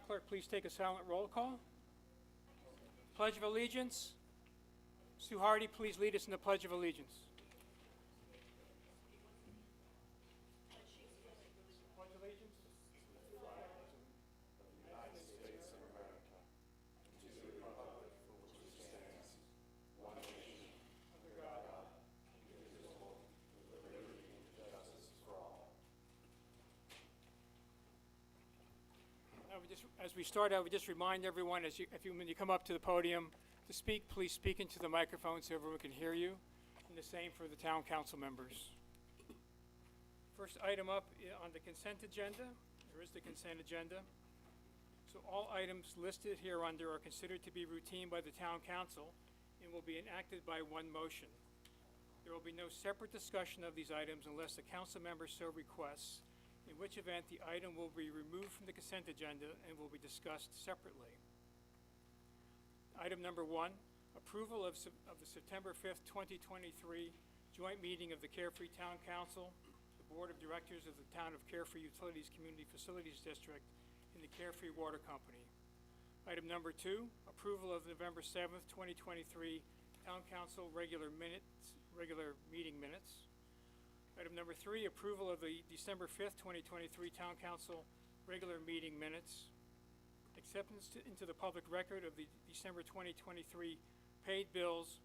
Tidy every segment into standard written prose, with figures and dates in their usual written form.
clerk please take a silent roll call? Pledge of Allegiance. Sue Hardy, please lead us in the Pledge of Allegiance. Pledge allegiance. As we start, I would just remind everyone, when you come up to the podium to speak, please speak into the microphone so everyone can hear you, and the same for the town council members. First item up on the consent agenda, there is the consent agenda. So all items listed here under are considered to be routine by the town council and will be enacted by one motion. There will be no separate discussion of these items unless the council member so requests, in which event the item will be removed from the consent agenda and will be discussed separately. Item number 1, approval of the September 5th, 2023 joint meeting of the Carefree Town Council, the Board of Directors of the Town of Carefree Utilities Community Facilities District, and the Carefree Water Company. Item number 2, approval of November 7th, 2023 Town Council regular meeting minutes. Item number 3, approval of the December 5th, 2023 Town Council regular meeting minutes. Acceptance into the public record of the December 2023 paid bills.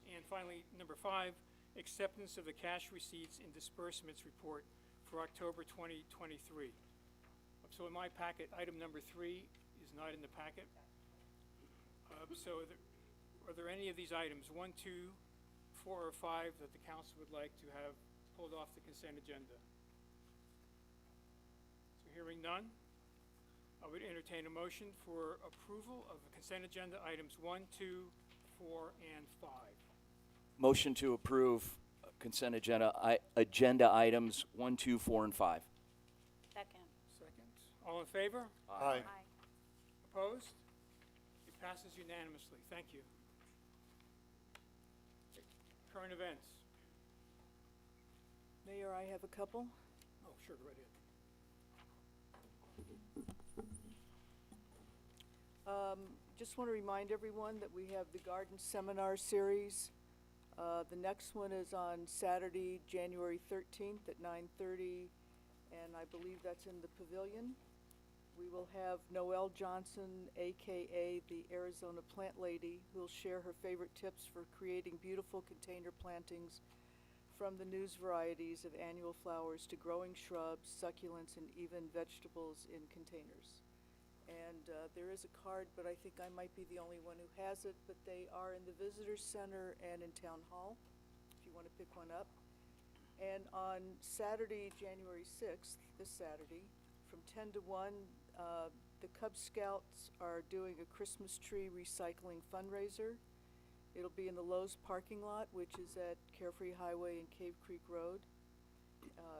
And finally, number 5, acceptance of the cash receipts and disbursements report for October 2023. So in my packet, item number 3 is not in the packet. Are there any of these items, 1, 2, 4, or 5, that the council would like to have pulled off the consent agenda? So hearing none, I would entertain a motion for approval of the consent agenda items 1, 2, 4, and 5. Motion to approve consent agenda items 1, 2, 4, and 5. Second. Second. All in favor? Aye. Opposed? It passes unanimously. Thank you. Current events. Mayor, I have a couple. Oh, sure, go right ahead. Just want to remind everyone that we have the garden seminar series. The next one is on Saturday, January 13th at 9:30, and I believe that's in the pavilion. We will have Noelle Johnson, AKA the Arizona Plant Lady, who will share her favorite tips for creating beautiful container plantings, from the news varieties of annual flowers to growing shrubs, succulents, and even vegetables in containers. And there is a card, but I think I might be the only one who has it, but they are in the Visitor Center and in Town Hall, if you want to pick one up. And on Saturday, January 6th, this Saturday, from 10 to 1, the Cub Scouts are doing a Christmas tree recycling fundraiser. It'll be in the Lowe's parking lot, which is at Carefree Highway and Cave Creek Road.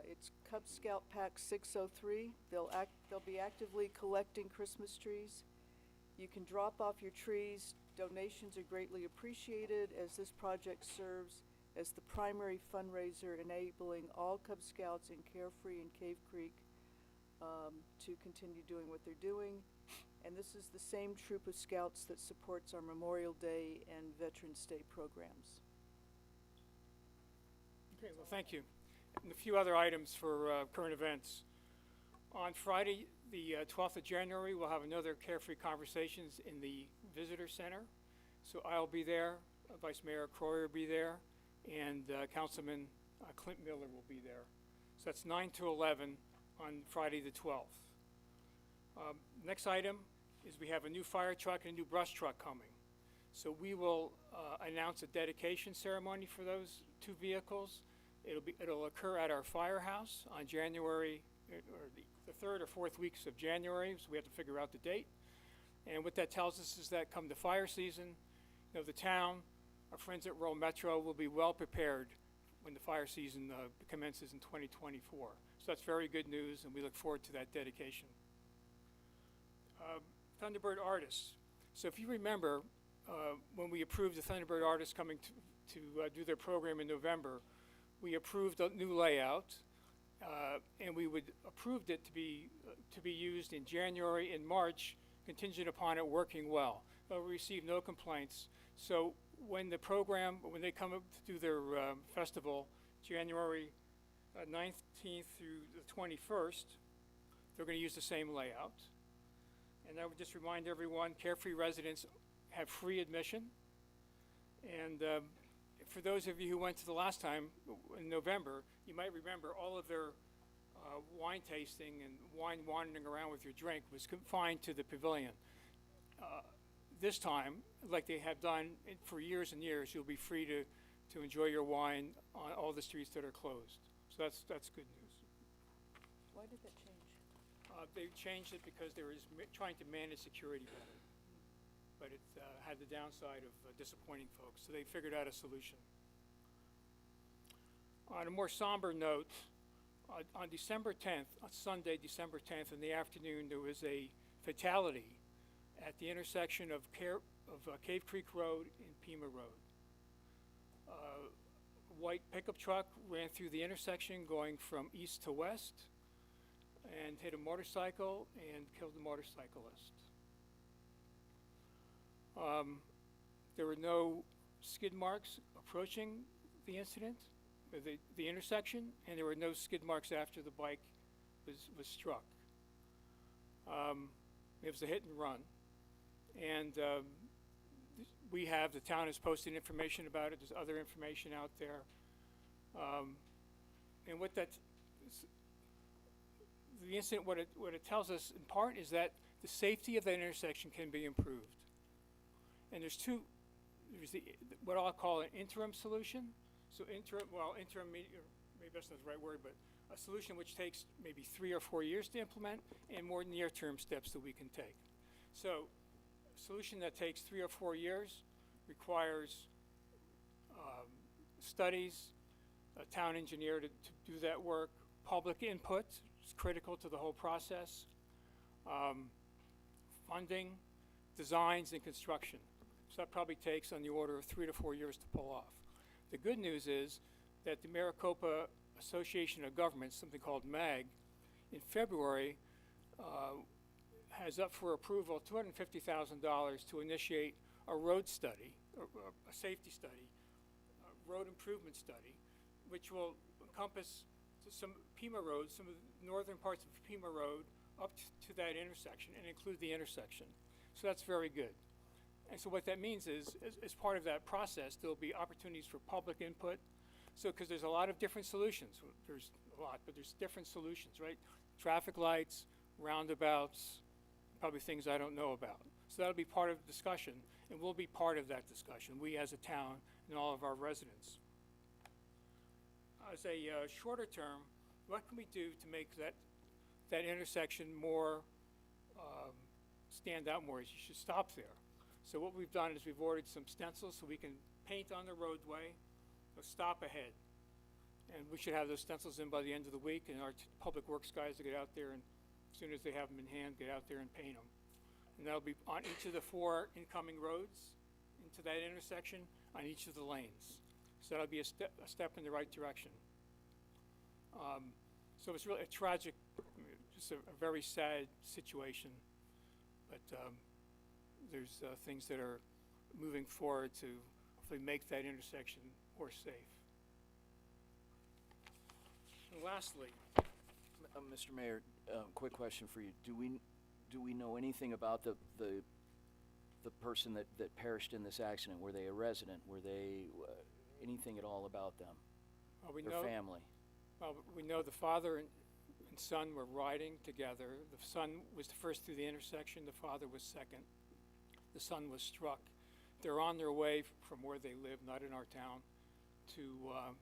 It's Cub Scout Pack 603. They'll be actively collecting Christmas trees. You can drop off your trees. Donations are greatly appreciated, as this project serves as the primary fundraiser enabling all Cub Scouts in Carefree and Cave Creek to continue doing what they're doing. And this is the same troop of Scouts that supports our Memorial Day and Veterans Day programs. Okay, well, thank you. And a few other items for current events. On Friday, the 12th of January, we'll have another Carefree Conversations in the Visitor Center. So I'll be there, Vice Mayor Croyer will be there, and Councilman Clint Miller will be there. So that's 9 to 11 on Friday the 12th. Next item is we have a new fire truck and a new brush truck coming. So we will announce a dedication ceremony for those two vehicles. It'll occur at our firehouse on January, or the 3rd or 4th weeks of January, so we have to figure out the date. And what that tells us is that come the fire season, the town, our friends at Rural Metro will be well prepared when the fire season commences in 2024. So that's very good news, and we look forward to that dedication. Thunderbird Artists. So if you remember, when we approved the Thunderbird Artists coming to do their program in November, we approved a new layout, and we would approved it to be used in January and March, contingent upon it working well. We received no complaints. So when they come up to do their festival, January 19th through the 21st, they're going to use the same layout. And I would just remind everyone, Carefree residents have free admission. And for those of you who went to the last time in November, you might remember all of their wine tasting and wine wandering around with your drink was confined to the pavilion. This time, like they have done for years and years, you'll be free to enjoy your wine on all the streets that are closed. So that's good news. Why did that change? They changed it because they were trying to manage security better. But it had the downside of disappointing folks, so they figured out a solution. On a more somber note, on December 10th, on Sunday, December 10th, in the afternoon, there was a fatality at the intersection of Cave Creek Road and Pima Road. A white pickup truck ran through the intersection going from east to west and hit a motorcycle and killed the motorcyclist. There were no skid marks approaching the incident, the intersection, and there were no skid marks after the bike was struck. It was a hit and run. And the town has posted information about it. There's other information out there. And the incident, what it tells us in part is that the safety of that intersection can be improved. And there's what I'll call an interim solution. So interim, maybe that's not the right word, but a solution which takes maybe 3 or 4 years to implement, and more near-term steps that we can take. So a solution that takes 3 or 4 years requires studies, a town engineer to do that work, public input is critical to the whole process, funding, designs, and construction. So that probably takes on the order of 3 to 4 years to pull off. The good news is that the Maricopa Association of Governments, something called MAG, in February has up for approval $250,000 to initiate a road study, a safety study, a road improvement study, which will encompass some Pima Road, some of the northern parts of Pima Road up to that intersection and include the intersection. So that's very good. And so what that means is, as part of that process, there'll be opportunities for public input. So, because there's a lot of different solutions. There's a lot, but there's different solutions, right? Traffic lights, roundabouts, probably things I don't know about. So that'll be part of the discussion, and we'll be part of that discussion, we as a town and all of our residents. As a shorter term, what can we do to make that intersection more, stand out more? You should stop there. So what we've done is we've ordered some stencils so we can paint on the roadway, a stop ahead. And we should have those stencils in by the end of the week, and our public works guys will get out there, and as soon as they have them in hand, get out there and paint them. And that'll be on each of the 4 incoming roads into that intersection, on each of the lanes. So that'll be a step in the right direction. So it's really a tragic, just a very sad situation, but there's things that are moving forward to hopefully make that intersection more safe. And lastly, Mr. Mayor, quick question for you. Do we know anything about the person that perished in this accident? Were they a resident? Were they anything at all about them? Their family? Well, we know the father and son were riding together. The son was the first through the intersection. The father was second. The son was struck. They're on their way from where they live, not in our town, to, I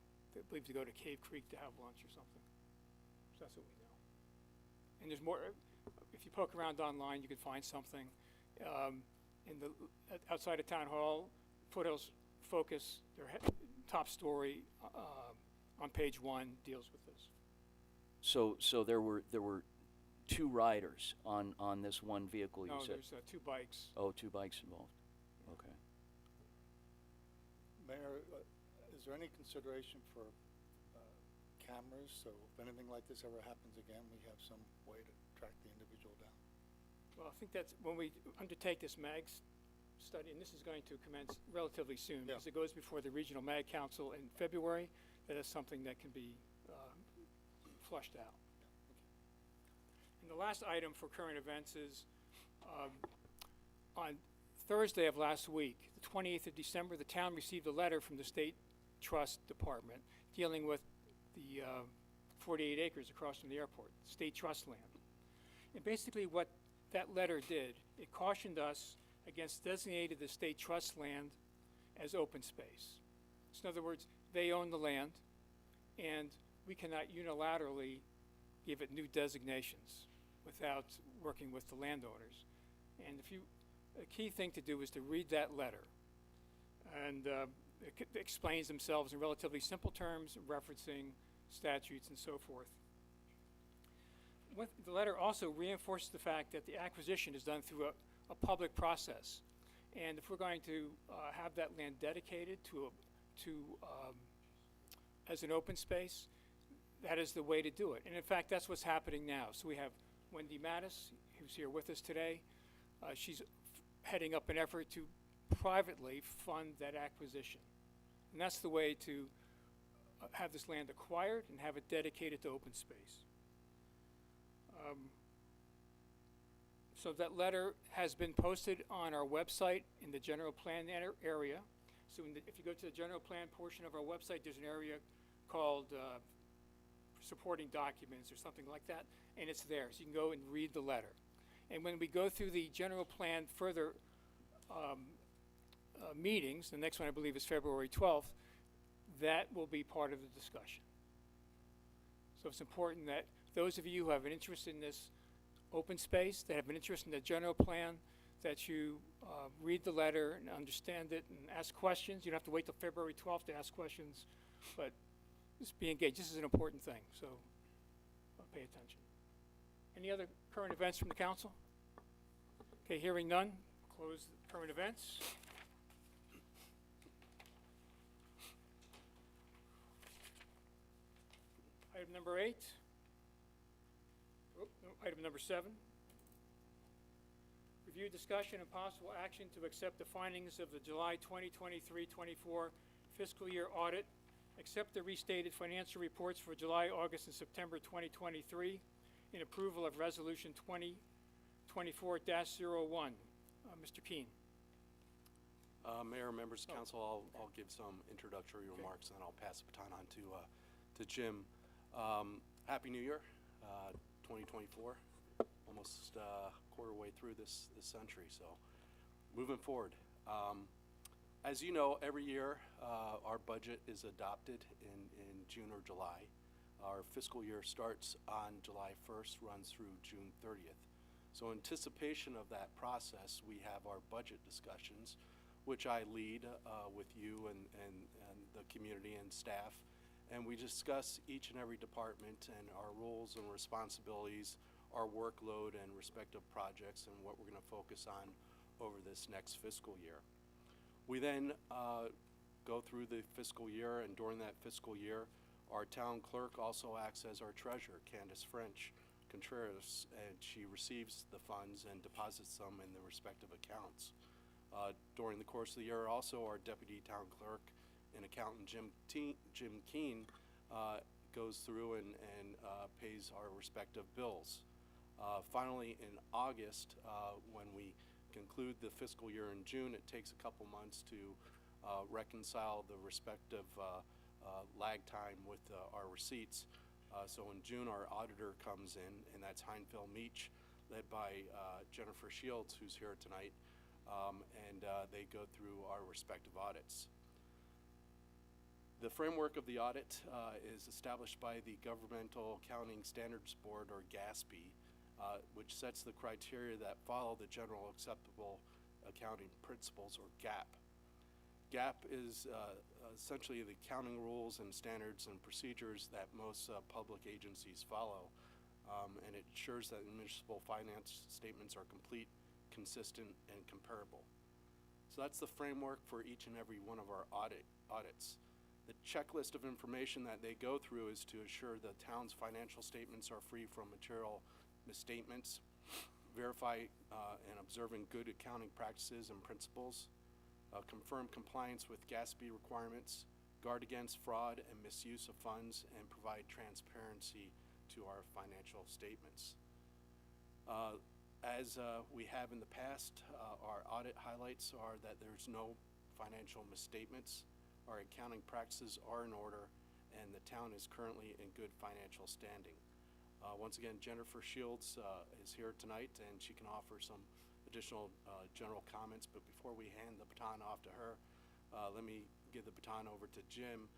believe, to go to Cave Creek to have lunch or something. So that's what we know. And there's more. If you poke around online, you can find something. Outside of Town Hall, Foothills Focus, their top story on page 1 deals with this. So there were 2 riders on this one vehicle, you No, said? there's 2 bikes. Oh, 2 bikes involved. Okay. Mayor, is there any consideration for cameras, so if anything like this ever happens again, we have some way to track the individual down. Well, I think that's, when we undertake this MAG study, and this is going to commence relatively soon, Yeah. because it goes before the Regional MAG Council in February, that is something that can be flushed out. And the last item for current events is, on Thursday of last week, the 28th of December, the town received a letter from the State Trust Department dealing with the 48 acres across from the airport, state trust land. And basically what that letter did, it cautioned us against designating the state trust land as open space. So in other words, they own the land, and we cannot unilaterally give it new designations without working with the landowners. And a key thing to do is to read that letter. And it explains themselves in relatively simple terms, referencing statutes and so forth. The letter also reinforces the fact that the acquisition is done through a public process. And if we're going to have that land dedicated as an open space, that is the way to do it. And in fact, that's what's happening now. So we have Wendy Mattis, who's here with us today. She's heading up an effort to privately fund that acquisition. And that's the way to have this land acquired and have it dedicated to open space. So that letter has been posted on our website in the general plan area. So if you go to the general plan portion of our website, there's an area called supporting documents or something like that, and it's there. So you can go and read the letter. And when we go through the general plan further meetings, the next one I believe is February 12th, that will be part of the discussion. So it's important that those of you who have an interest in this open space, that have an interest in the general plan, that you read the letter and understand it and ask questions. You don't have to wait till February 12th to ask questions, but just be engaged. This is an important thing, so pay attention. Any other current events from the council? Okay, hearing none, close the current events. Item number 8. Item number 7. Review, discussion, and possible action to accept the findings of the July 2023-24 fiscal year audit, accept the restated financial reports for July, August, and September 2023, in approval of Resolution 2024-01. Mr. Keene. Mayor, members of council, I'll give some introductory remarks, and then I'll pass the baton on to Jim. Happy New Year, 2024. Almost quarter way through this century, so moving forward. As you know, every year our budget is adopted in June or July. Our fiscal year starts on July 1st, runs through June 30th. So in anticipation of that process, we have our budget discussions, which I lead with you and the community and staff. And we discuss each and every department and our roles and responsibilities, our workload and respective projects, and what we're going to focus on over this next fiscal year. We then go through the fiscal year, and during that fiscal year, our town clerk also acts as our treasurer, Candace French Contreras, and she receives the funds and deposits them in the respective accounts. During the course of the year, also our deputy town clerk and accountant Jim Keene goes through and pays our respective bills. Finally, in August, when we conclude the fiscal year in June, it takes a couple months to reconcile the respective lag time with our receipts. So in June, our auditor comes in, and that's Heinfeld Meach, led by Jennifer Shields, who's here tonight, and they go through our respective audits. The framework of the audit is established by the Governmental Accounting Standards Board, or GASB, which sets the criteria that follow the General Acceptable Accounting Principles, or GAAP. GAAP is essentially the accounting rules and standards and procedures that most public agencies follow, and it ensures that municipal finance statements are complete, consistent, and comparable. So that's the framework for each and every one of our audits. The checklist of information that they go through is to assure the town's financial statements are free from material misstatements, verify and observing good accounting practices and principles, confirm compliance with GASB requirements, guard against fraud and misuse of funds, and provide transparency to our financial statements. As we have in the past, our audit highlights are that there's no financial misstatements, our accounting practices are in order, and the town is currently in good financial standing. Once again, Jennifer Shields is here tonight, and she can offer some additional general comments, but before we hand the baton off to her, let me give the baton over to Jim,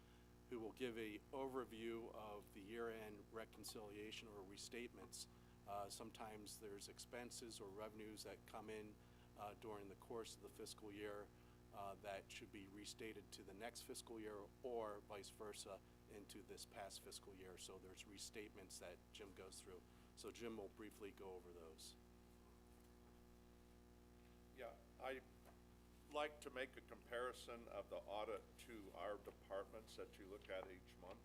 who will give a overview of the year-end reconciliation or restatements. Sometimes there's expenses or revenues that come in during the course of the fiscal year that should be restated to the next fiscal year, or vice versa into this past fiscal year. So there's restatements that Jim goes through. So Jim will briefly go over those. Yeah, I like to make a comparison of the audit to our departments that you look at each month.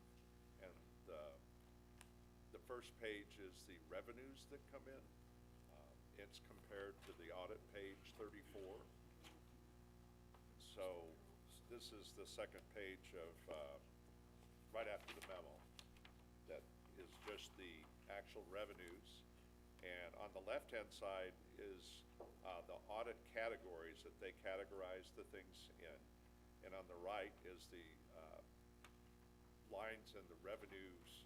And the first page is the revenues that come in. It's compared to the audit page 34. So this is the second page of, right after the memo, that is just the actual revenues. And on the left-hand side is the audit categories that they categorize the things in. And on the right is the lines and the revenues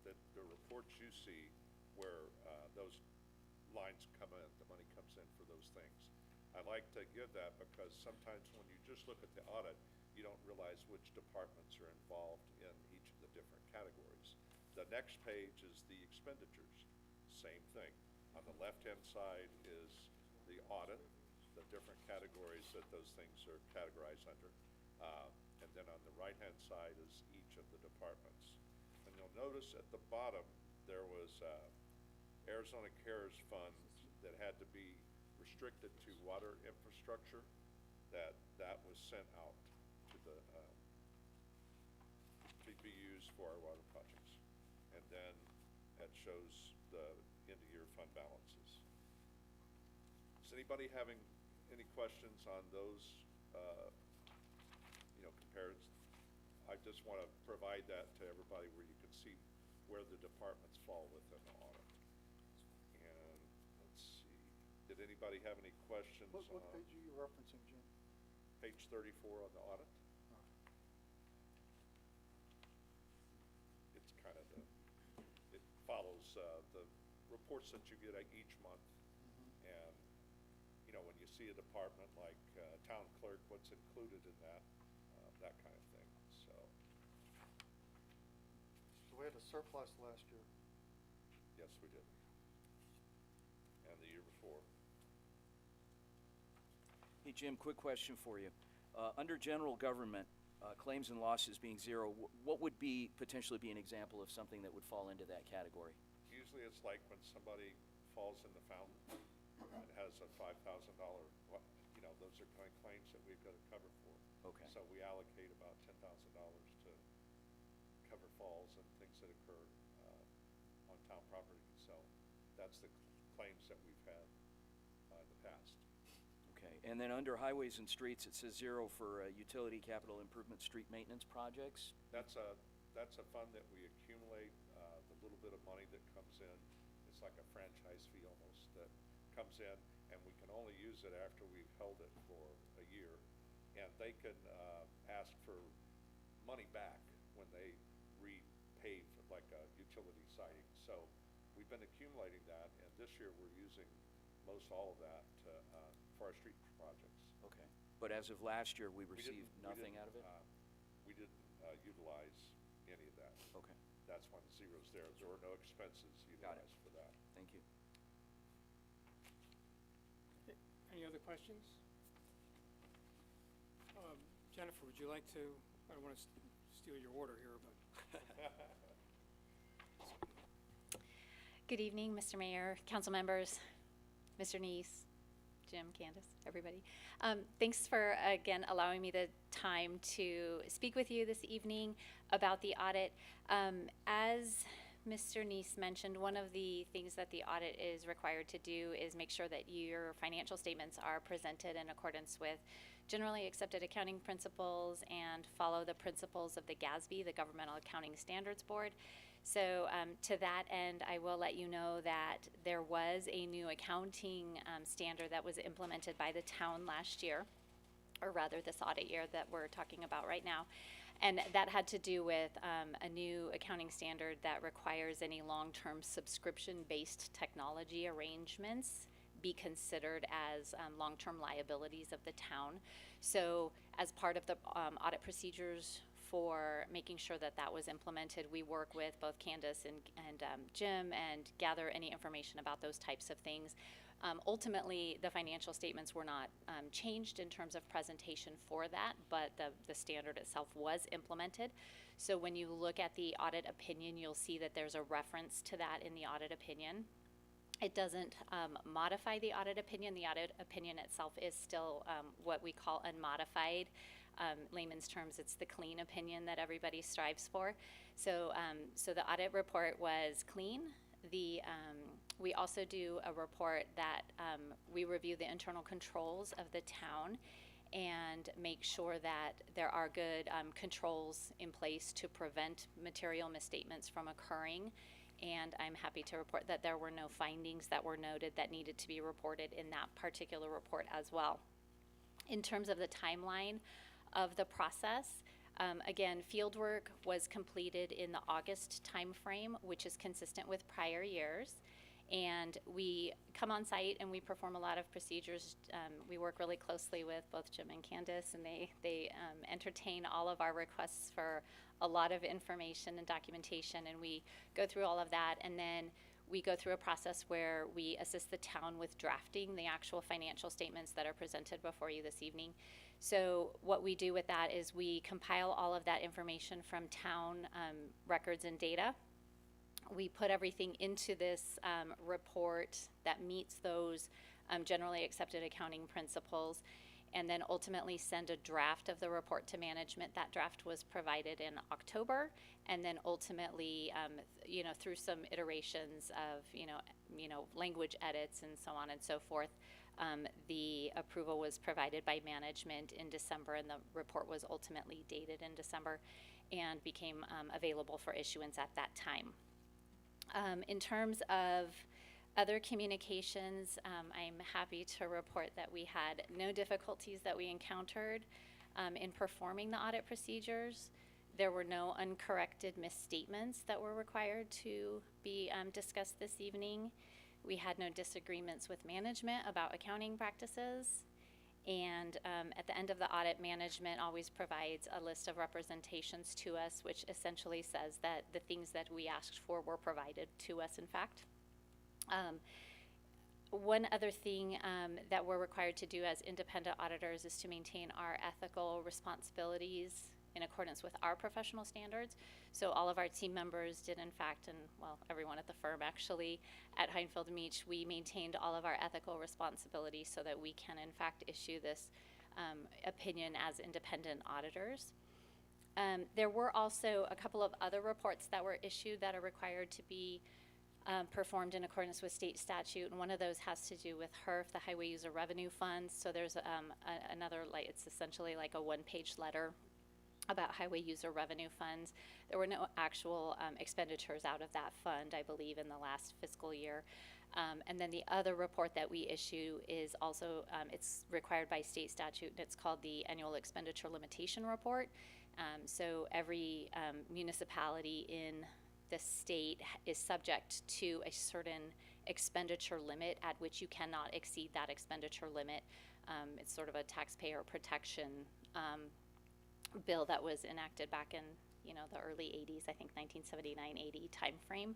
that the reports you see where those lines come in, the money comes in for those things. I like to give that because sometimes when you just look at the audit, you don't realize which departments are involved in each of the different categories. The next page is the expenditures. Same thing. On the left-hand side is the audit, the different categories that those things are categorized under. And then on the right-hand side is each of the departments. And you'll notice at the bottom, there was Arizona Cares funds that had to be restricted to water infrastructure, that was sent out to the, to be used for our water projects. And then that shows the end-of-year fund balances. Is anybody having any questions on those, comparisons? I just want to provide that to everybody where you can see where the departments fall within the audit. And let's see, did anybody have any questions What on page are you referencing, Jim? page 34 on the audit? It's kind of it follows the reports that you get each month. And, when you see a department like town clerk, what's included in that, that kind of thing, so. So we had a surplus last year. Yes, we did. And the year before. Hey, Jim, quick question for you. Under general government, claims and losses being zero, what would potentially be an example of something that would fall into that category? Usually it's like when somebody falls in the fountain and has a $5,000, those are kind of claims that we've got to cover for. Okay. So we allocate about $10,000 to cover falls and things that occur on town property. So that's the claims that we've had in the past. Okay, and then under highways and streets, it says zero for utility capital improvement street maintenance projects. That's a fund that we accumulate, the little bit of money that comes in. It's like a franchise fee almost that comes in, and we can only use it after we've held it for a year. And they can ask for money back when they repave like a utility siding. So we've been accumulating that, and this year we're using most all of that for our street projects. Okay, but as of last year, we We received didn't- nothing out of it? We didn't utilize any of that. Okay, That's when zero's there. There were no expenses Got it. utilized for that. thank you. Any other questions? Jennifer, would you like to, I don't want to steal your order here, but Good evening, Mr. Mayor, council members, Mr. Neese, Jim, Candace, everybody. Thanks for, again, allowing me the time to speak with you this evening about the audit. As Mr. Neese mentioned, one of the things that the audit is required to do is make sure that your financial statements are presented in accordance with generally accepted accounting principles and follow the principles of the GASB, the Governmental Accounting Standards Board. So to that end, I will let you know that there was a new accounting standard that was implemented by the town last year, or rather this audit year that we're talking about right now. And that had to do with a new accounting standard that requires any long-term subscription-based technology arrangements be considered as long-term liabilities of the town. So as part of the audit procedures for making sure that that was implemented, we work with both Candace and Jim and gather any information about those types of things. Ultimately, the financial statements were not changed in terms of presentation for that, but the standard itself was implemented. So when you look at the audit opinion, you'll see that there's a reference to that in the audit opinion. It doesn't modify the audit opinion. The audit opinion itself is still what we call unmodified. Layman's terms, it's the clean opinion that everybody strives for. So the audit report was clean. We also do a report that we review the internal controls of the town and make sure that there are good controls in place to prevent material misstatements from occurring. And I'm happy to report that there were no findings that were noted that needed to be reported in that particular report as well. In terms of the timeline of the process, again, fieldwork was completed in the August timeframe, which is consistent with prior years. And we come on site and we perform a lot of procedures. We work really closely with both Jim and Candace, and they entertain all of our requests for a lot of information and documentation, and we go through all of that, and then we go through a process where we assist the town with drafting the actual financial statements that are presented before you this evening. So what we do with that is we compile all of that information from town records and data. We put everything into this report that meets those generally accepted accounting principles, and then ultimately send a draft of the report to management. That draft was provided in October, and then ultimately, through some iterations of, language edits and so on and so forth, the approval was provided by management in December, and the report was ultimately dated in December and became available for issuance at that time. In terms of other communications, I'm happy to report that we had no difficulties that we encountered in performing the audit procedures. There were no uncorrected misstatements that were required to be discussed this evening. We had no disagreements with management about accounting practices. And at the end of the audit, management always provides a list of representations to us, which essentially says that the things that we asked for were provided to us, in fact. One other thing that we're required to do as independent auditors is to maintain our ethical responsibilities in accordance with our professional standards. So all of our team members did, in fact, and well, everyone at the firm actually, at Heinfeld Meach, we maintained all of our ethical responsibilities so that we can, in fact, issue this opinion as independent auditors. There were also a couple of other reports that were issued that are required to be performed in accordance with state statute, and one of those has to do with HERF, the Highway User Revenue Fund. So there's another, it's essentially like a one-page letter about highway user revenue funds. There were no actual expenditures out of that fund, I believe, in the last fiscal year. And then the other report that we issue is also, it's required by state statute, and it's called the Annual Expenditure Limitation Report. So every municipality in the state is subject to a certain expenditure limit at which you cannot exceed that expenditure limit. It's sort of a taxpayer protection bill that was enacted back in the early 80s, I think 1979-80 timeframe.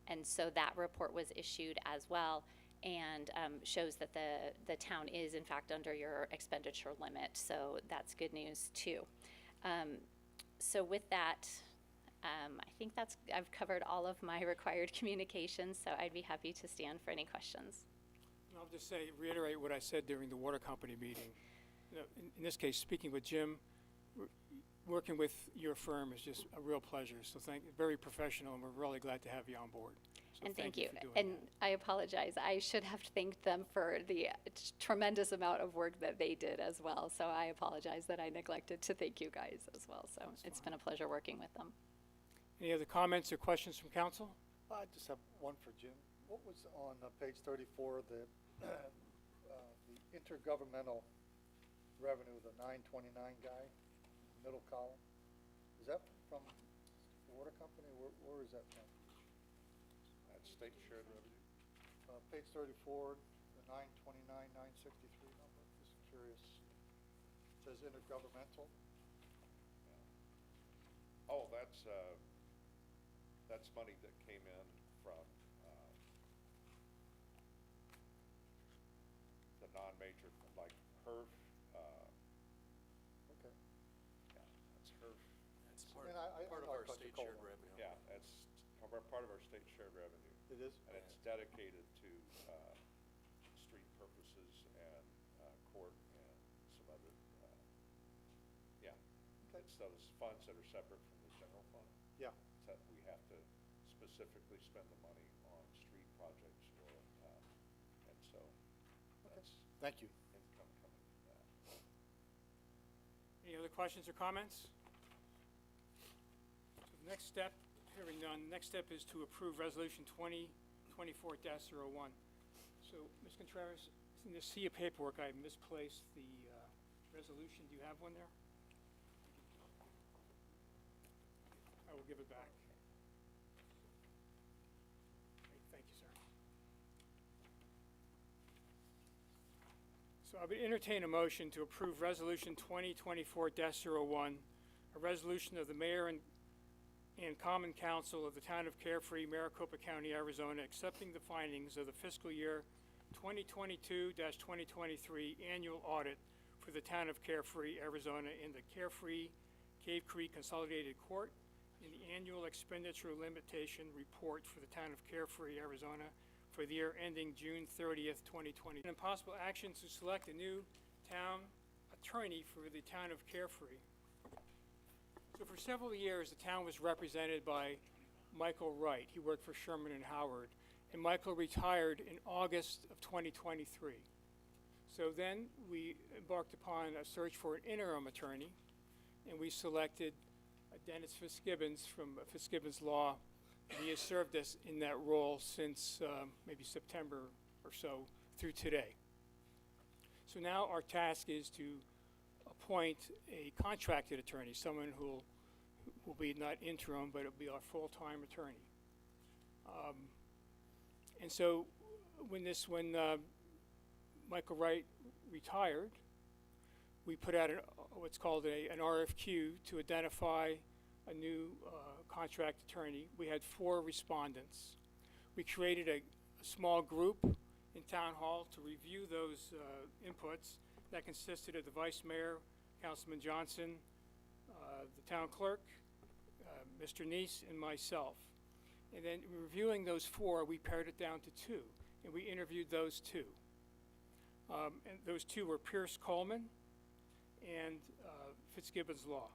And so that report was issued as well, and shows that the town is in fact under your expenditure limit. So that's good news too. So with that, I think I've covered all of my required communications, so I'd be happy to stand for any questions. I'll just say, reiterate what I said during the water company meeting. You know, in this case, speaking with Jim, working with your firm is just a real pleasure. So very professional, and we're really glad to have you on board. So And thank you. for doing And that. I apologize. I should have thanked them for the tremendous amount of work that they did as well. So I apologize that I neglected to thank you guys as well. So it's been a pleasure working with them. Any other comments or questions from council? I just have one for Jim. What was on page 34, the intergovernmental revenue, the 929 guy, middle column? Is that from the water company? Where is that from? That's state shared revenue. Page 34, the 929, 963 number. Just curious. It says intergovernmental. Oh, that's money that came in from, the non-major, like HERF, Okay. yeah, that's HERF. That's I mean, I part of know our Dr. state Cole shared won. revenue. Yeah, that's part of our state shared revenue. It is? And it's dedicated to, street purposes and, court and some other, yeah. Okay. It's those funds that are separate from the general fund. Yeah. That we have to specifically spend the money on street projects or, and so that's Thank you. income coming from that. Any other questions or comments? So the next step, hearing none, next step is to approve Resolution 2024-01. So, Ms. Contreras, in the sea of paperwork, I misplaced the resolution. Do you have one there? I will give it back. Great, thank you, sir. So I would entertain a motion to approve Resolution 2024-01, a resolution of the mayor and Common Council of the Town of Carefree, Maricopa County, Arizona, accepting the findings of the fiscal year 2022-2023 annual audit for the Town of Carefree, Arizona, in the Carefree Cave Creek Consolidated Court, in the annual expenditure limitation report for the Town of Carefree, Arizona, for the year ending June 30th, 2020. And possible action to select a new town attorney for the Town of Carefree. So for several years, the town was represented by Michael Wright. He worked for Sherman and Howard, and Michael retired in August of 2023. So then we embarked upon a search for an interim attorney, and we selected Dennis Fitzgibbons from Fitzgibbons Law. And he has served us in that role since maybe September or so through today. So now our task is to appoint a contracted attorney, someone who will be not interim, but it'll be our full-time attorney. And so when Michael Wright retired, we put out what's called an RFQ to identify a new contract attorney. We had 4 respondents. We created a small group in Town Hall to review those inputs. That consisted of the Vice Mayor, Councilman Johnson, the Town Clerk, Mr. Neese, and myself. And then reviewing those 4, we pared it down to 2, and we interviewed those 2. And those 2 were Pierce Coleman and Fitzgibbons Law.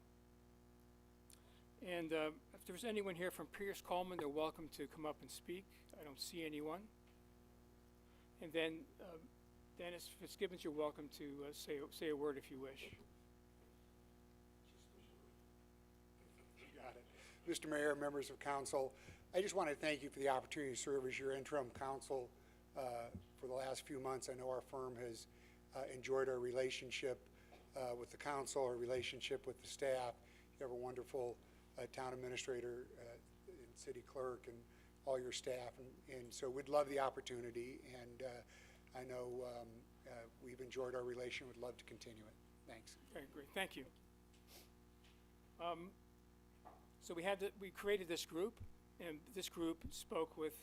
And if there's anyone here from Pierce Coleman, they're welcome to come up and speak. I don't see anyone. And then Dennis Fitzgibbons, you're welcome to say a word if you wish. Got it. Mr. Mayor, members of council, I just want to thank you for the opportunity to serve as your interim counsel for the last few months. I know our firm has enjoyed our relationship with the council, our relationship with the staff. You have a wonderful town administrator and city clerk and all your staff, and so we'd love the opportunity, and I know we've enjoyed our relation, would love to continue it. Thanks. Okay, great, thank you. So we created this group, and this group spoke with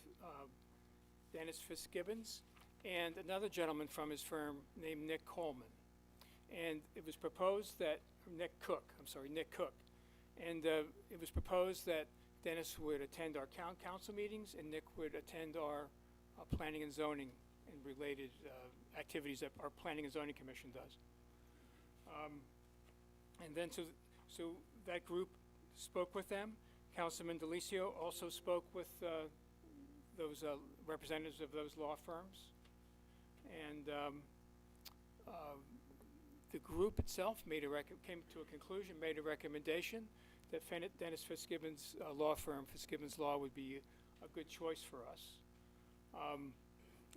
Dennis Fitzgibbons and another gentleman from his firm named Nick Coleman. And it was proposed that, Nick Cook, and it was proposed that Dennis would attend our council meetings and Nick would attend our planning and zoning and related activities that our Planning and Zoning Commission does. And then, so that group spoke with them. Councilman Delicio also spoke with those representatives of those law firms. And the group itself came to a conclusion, made a recommendation that Dennis Fitzgibbons' law firm, Fitzgibbons Law, would be a good choice for us.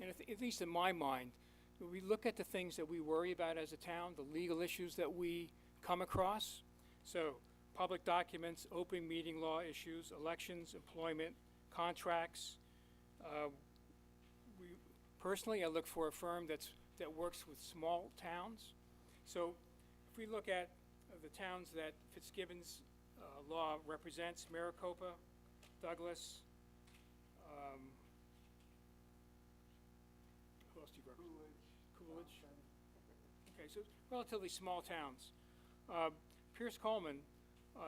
And at least in my mind, when we look at the things that we worry about as a town, the legal issues that we come across, so public documents, open meeting law issues, elections, employment, contracts. Personally, I look for a firm that works with small towns. So if we look at the towns that Fitzgibbons Law represents, Maricopa, Douglas, who else do you represent? Coolidge. Okay, so relatively small towns. Pierce Coleman,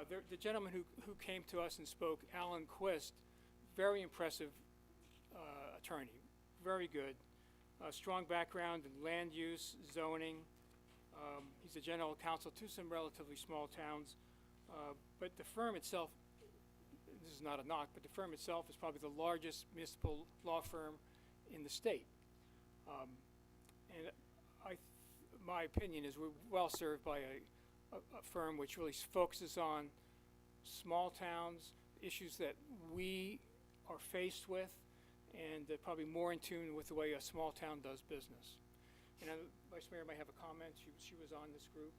the gentleman who came to us and spoke, Alan Quist, very impressive attorney, very good. Strong background in land use, zoning. He's a general counsel to some relatively small towns. But the firm itself, this is not a knock, but the firm itself is probably the largest municipal law firm in the state. And my opinion is we're well served by a firm which really focuses on small towns, issues that we are faced with, and probably more in tune with the way a small town does business. And Vice Mayor might have a comment. She was on this group.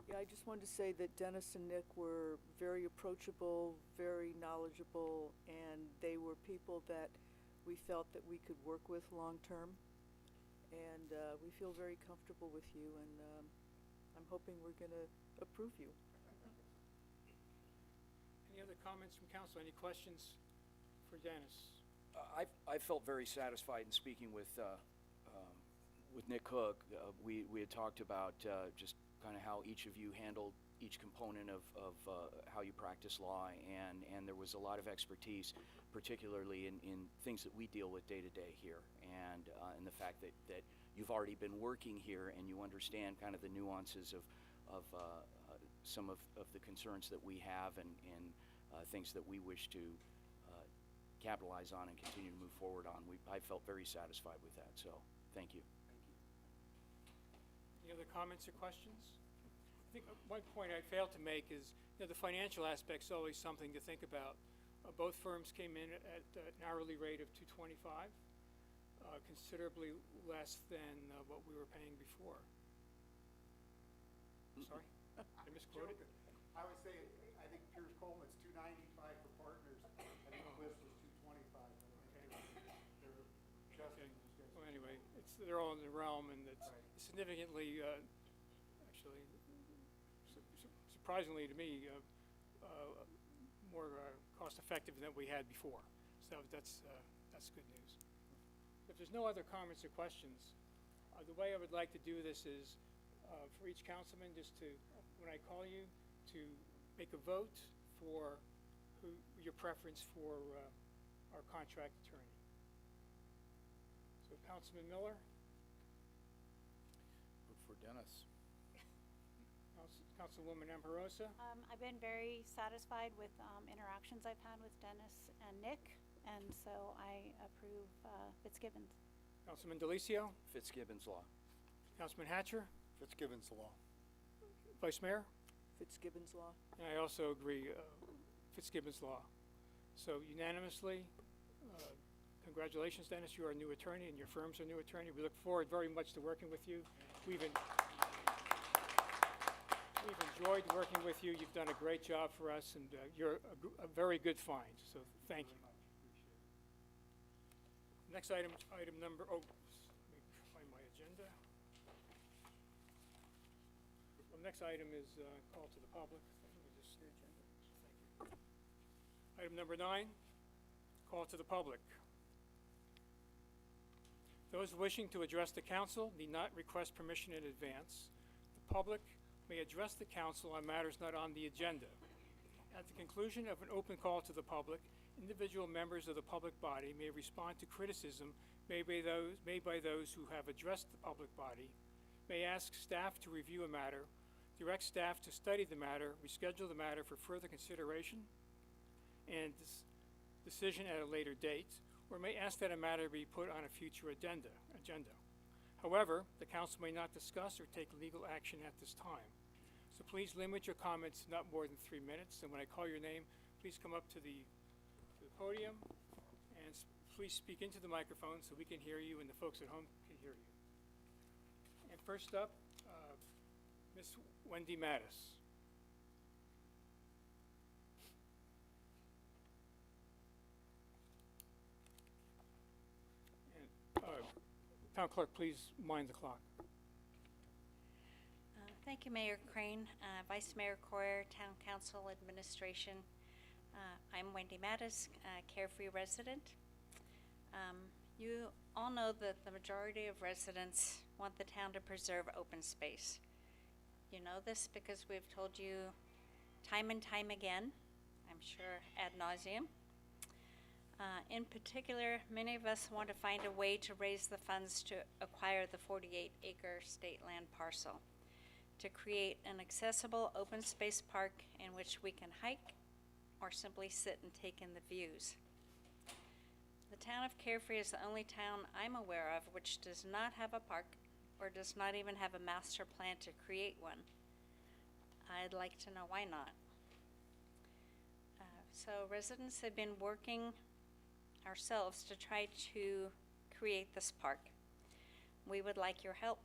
Yeah, I just wanted to say that Dennis and Nick were very approachable, very knowledgeable, and they were people that we felt that we could work with long-term. And we feel very comfortable with you, and I'm hoping we're going to approve you. Any other comments from council? Any questions for Dennis? I felt very satisfied in speaking with Nick Cook. We had talked about just kind of how each of you handled each component of how you practice law, and there was a lot of expertise, particularly in things that we deal with day to day here, and the fact that you've already been working here and you understand kind of the nuances of some of the concerns that we have and things that we wish to capitalize on and continue to move forward on. I felt very satisfied with that, so thank you. Any other comments or questions? I think one point I failed to make is, the financial aspect's always something to think about. Both firms came in at an hourly rate of $225, considerably less than what we were paying before. Sorry, I misquoted. I would say, I think Pierce Coleman's $295 for partners, I think Quist was $225. Okay. Well, anyway, they're all in the realm, and it's significantly, actually, surprisingly to me, more cost-effective than we had before. So that's good news. If there's no other comments or questions, the way I would like to do this is for each councilman, just to, when I call you, to make a vote for your preference for our contract attorney. So Councilman Miller? Vote for Dennis. Councilwoman Amorosa? I've been very satisfied with interactions I've had with Dennis and Nick, and so I approve Fitzgibbons. Councilman Delicio? Fitzgibbons Law. Councilman Hatcher? Fitzgibbons Law. Vice Mayor? Fitzgibbons Law. And I also agree, Fitzgibbons Law. So unanimously, congratulations, Dennis, you are a new attorney and your firm's a new attorney. We look forward very much to working with you. We've enjoyed working with you. You've done a great job for us, and you're a very good find, so thank you. Next item number, let me find my agenda. The next item is call to the public. Let me just see agenda. Thank you. Item number 9, call to the public. Those wishing to address the council need not request permission in advance. The public may address the council on matters not on the agenda. At the conclusion of an open call to the public, individual members of the public body may respond to criticism made by those who have addressed the public body, may ask staff to review a matter, direct staff to study the matter, reschedule the matter for further consideration and decision at a later date, or may ask that a matter be put on a future agenda. However, the council may not discuss or take legal action at this time. So please limit your comments to not more than 3 minutes, and when I call your name, please come up to the podium and please speak into the microphone so we can hear you and the folks at home can hear you. And first up, Ms. Wendy Mattis. Town Clerk, please mind the clock. Thank you, Mayor Crane, Vice Mayor Coyer, Town Council Administration. I'm Wendy Mattis, Carefree resident. You all know that the majority of residents want the town to preserve open space. You know this because we've told you time and time again, I'm sure ad nauseum. In particular, many of us want to find a way to raise the funds to acquire the 48-acre state land parcel, to create an accessible open space park in which we can hike or simply sit and take in the views. The town of Carefree is the only town I'm aware of which does not have a park or does not even have a master plan to create one. I'd like to know why not. So residents have been working ourselves to try to create this park. We would like your help.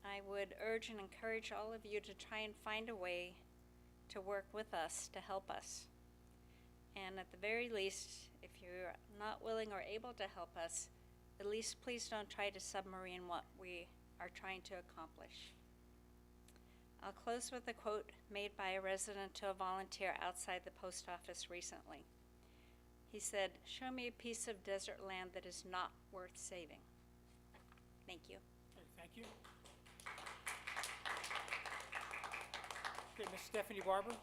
I would urge and encourage all of you to try and find a way to work with us to help us. And at the very least, if you're not willing or able to help us, at least please don't try to submarine what we are trying to accomplish. I'll close with a quote made by a resident to a volunteer outside the post office recently. He said, "Show me a piece of desert land that is not worth saving." Thank you. Okay, thank you. Okay, Ms. Stephanie Barber.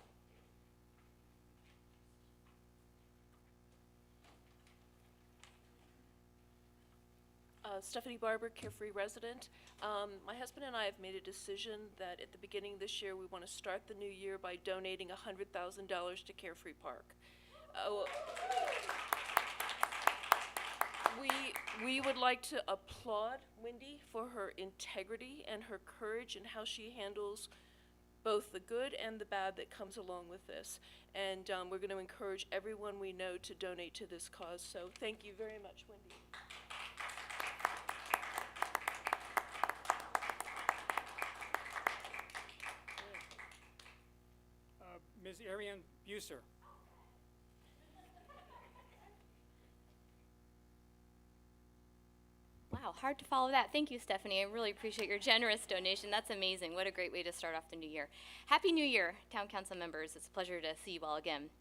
Stephanie Barber, Carefree resident. My husband and I have made a decision that at the beginning of this year we want to start the new year by donating $100,000 to Carefree Park. We would like to applaud Wendy for her integrity and her courage and how she handles both the good and the bad that comes along with this. And we're going to encourage everyone we know to donate to this cause. So thank you very much, Wendy. Ms. Ariane Buser. Wow, hard to follow that. Thank you, Stephanie. I really appreciate your generous donation. That's amazing. What a great way to start off the new year. Happy New Year, Town Council members. It's a pleasure to see you all again.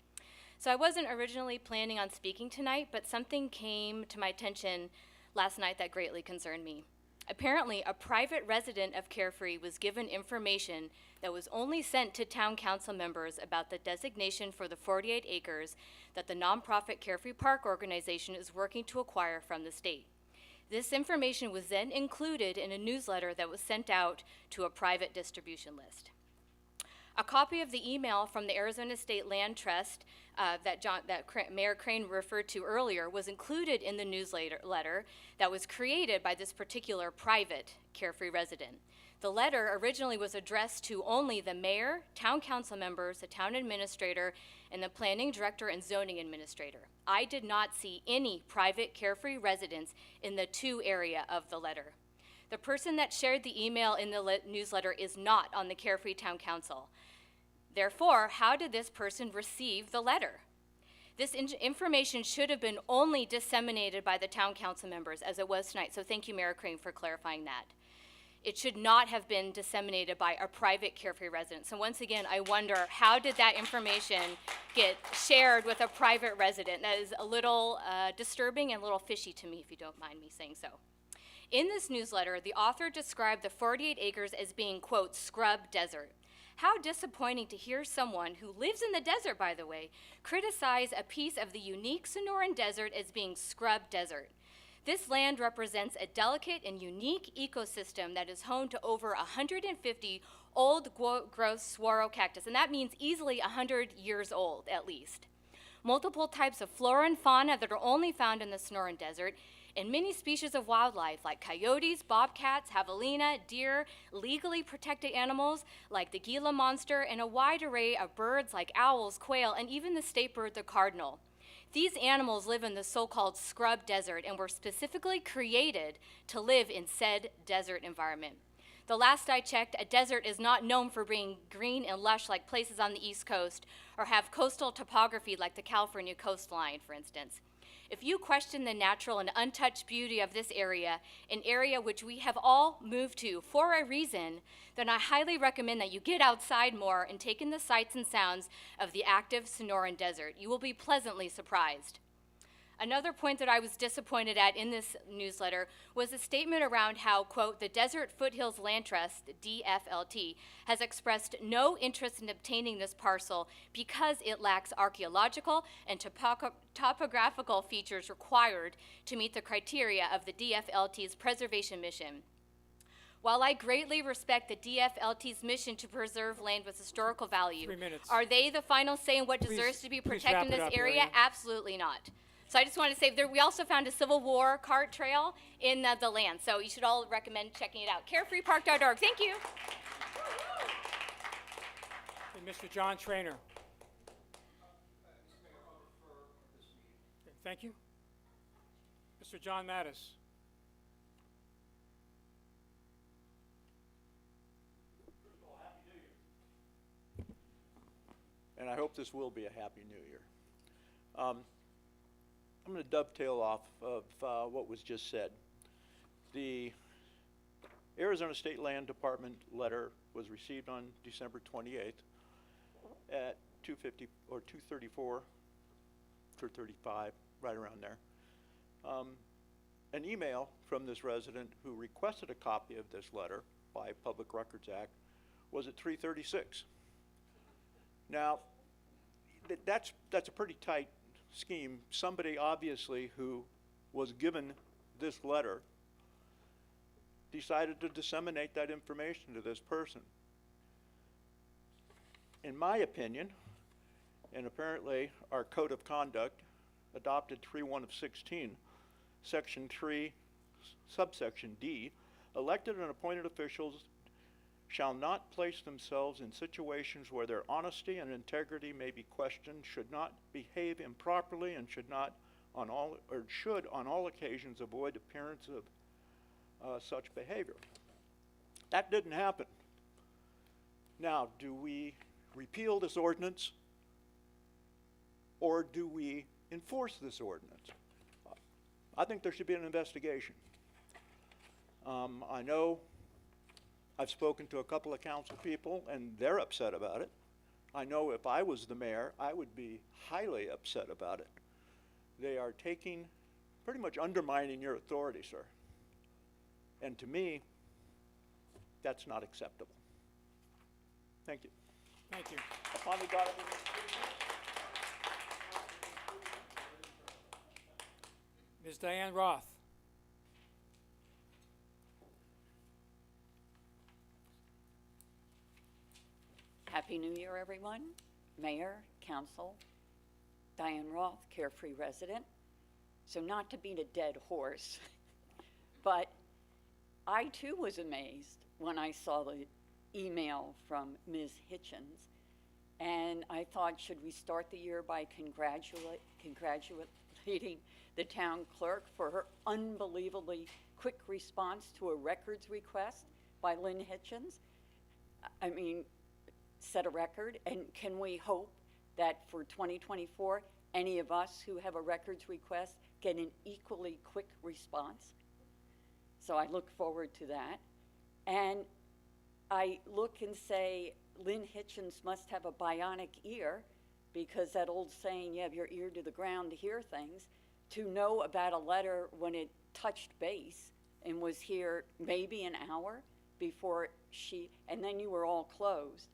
So I wasn't originally planning on speaking tonight, but something came to my attention last night that greatly concerned me. Apparently, a private resident of Carefree was given information that was only sent to town council members about the designation for the 48 acres that the nonprofit Carefree Park organization is working to acquire from the state. This information was then included in a newsletter that was sent out to a private distribution list. A copy of the email from the Arizona State Land Trust that Mayor Crane referred to earlier was included in the newsletter that was created by this particular private Carefree resident. The letter originally was addressed to only the mayor, town council members, the town administrator, and the planning director and zoning administrator. I did not see any private Carefree residents in the to area of the letter. The person that shared the email in the newsletter is not on the Carefree Town Council. Therefore, how did this person receive the letter? This information should have been only disseminated by the town council members, as it was tonight, so thank you, Mayor Crane, for clarifying that. It should not have been disseminated by a private Carefree resident. So once again, I wonder, how did that information get shared with a private resident? That is a little disturbing and a little fishy to me, if you don't mind me saying so. In this newsletter, the author described the 48 acres as being, quote, scrub desert. How disappointing to hear someone who lives in the desert, by the way, criticize a piece of the unique Sonoran Desert as being scrub desert. This land represents a delicate and unique ecosystem that is home to over 150 old growth saguaro cactus, and that means easily 100 years old at least. Multiple types of flora and fauna that are only found in the Sonoran Desert, and many species of wildlife like coyotes, bobcats, javelina, deer, legally protected animals like the Gila monster, and a wide array of birds like owls, quail, and even the state bird, the cardinal. These animals live in the so-called scrub desert and were specifically created to live in said desert environment. The last I checked, a desert is not known for being green and lush like places on the East Coast or have coastal topography like the California coastline, for instance. If you question the natural and untouched beauty of this area, an area which we have all moved to for a reason, then I highly recommend that you get outside more and take in the sights and sounds of the active Sonoran Desert. You will be pleasantly surprised. Another point that I was disappointed at in this newsletter was a statement around how, quote, the Desert Foothills Land Trust, DFLT, has expressed no interest in obtaining this parcel because it lacks archaeological and topographical features required to meet the criteria of the DFLT's preservation mission. While I greatly respect the DFLT's mission to preserve land with historical value, 3 minutes. are they the final say in what deserves to be please protected wrap in it this up, area? Ariel. Absolutely not. So I just want to say we also found a Civil War cart trail in the land, so you should all recommend checking it out. Carefreepark.org. Thank you. And Mr. John Trainer. Okay, thank you. Mr. John Mattis. And I hope this will be a Happy New Year. I'm going to dovetail off of what was just said. The Arizona State Land Department letter was received on December 28th at 2:50 or 2:34 or 35, right around there. An email from this resident who requested a copy of this letter by Public Records Act was at 3:36. Now, that's a pretty tight scheme. Somebody obviously who was given this letter decided to disseminate that information to this person. In my opinion, and apparently our code of conduct adopted 3.1 of 16, section 3, subsection D, elected and appointed officials shall not place themselves in situations where their honesty and integrity may be questioned, should not behave improperly, and should on all occasions avoid appearance of such behavior. That didn't happen. Now, do we repeal this ordinance, or do we enforce this ordinance? I think there should be an investigation. I know I've spoken to a couple of council people, and they're upset about it. I know if I was the mayor, I would be highly upset about it. They are pretty much undermining your authority, sir. And to me, that's not acceptable. Thank you. Thank you. Upon the God of the Ms. Diane Roth. Happy New Year, everyone. Mayor, council, Diane Roth, Carefree resident. So not to beat a dead horse, but I too was amazed when I saw the email from Ms. Hitchens. And I thought, should we start the year by congratulating the town clerk for her unbelievably quick response to a records request by Lynn Hitchens? I mean, set a record, and can we hope that for 2024, any of us who have a records request get an equally quick response? So I look forward to that. And I look and say, Lynn Hitchens must have a bionic ear, because that old saying, you have your ear to the ground to hear things, to know about a letter when it touched base and was here maybe an hour before and then you were all closed.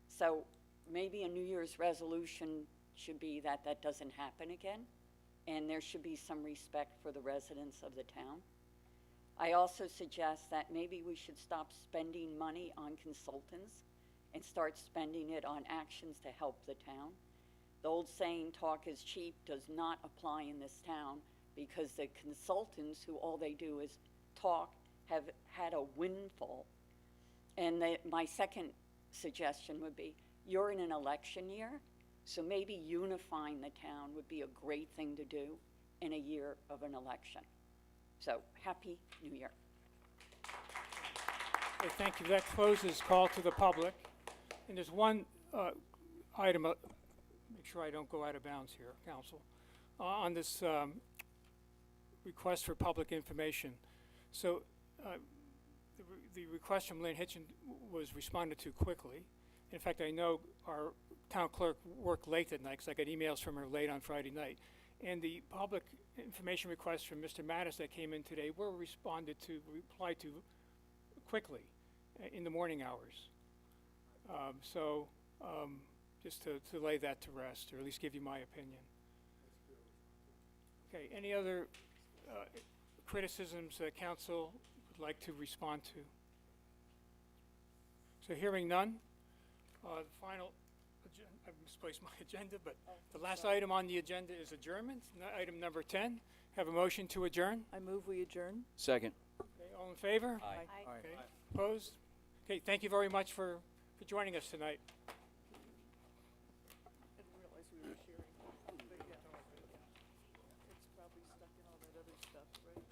So maybe a New Year's resolution should be that that doesn't happen again. and there should be some respect for the residents of the town. I also suggest that maybe we should stop spending money on consultants and start spending it on actions to help the town. The old saying, talk is cheap, does not apply in this town because the consultants who all they do is talk have had a windfall. And my second suggestion would be, you're in an election year, so maybe unifying the town would be a great thing to do in a year of an election. So, Happy New Year. Okay, thank you. That closes call to the public. And there's one item, make sure I don't go out of bounds here, Council, on this request for public information. So the request from Lynn Hitchin was responded to quickly. In fact, I know our town clerk worked late that night because I got emails from her late on Friday night. And the public information requests from Mr. Mattis that came in today were replied to quickly in the morning hours. Just to lay that to rest, or at least give you my opinion. Okay, any other criticisms that council would like to respond to? So hearing none, the final, I've misplaced my agenda, but the last item on the agenda is adjournment, item number 10. Have a motion to adjourn? I move we adjourn. Second. Okay, all in favor? Aye. Okay, opposed? Okay, thank you very much for joining us tonight. I didn't realize we were sharing. But yeah. It's probably stuck in all that other stuff, right?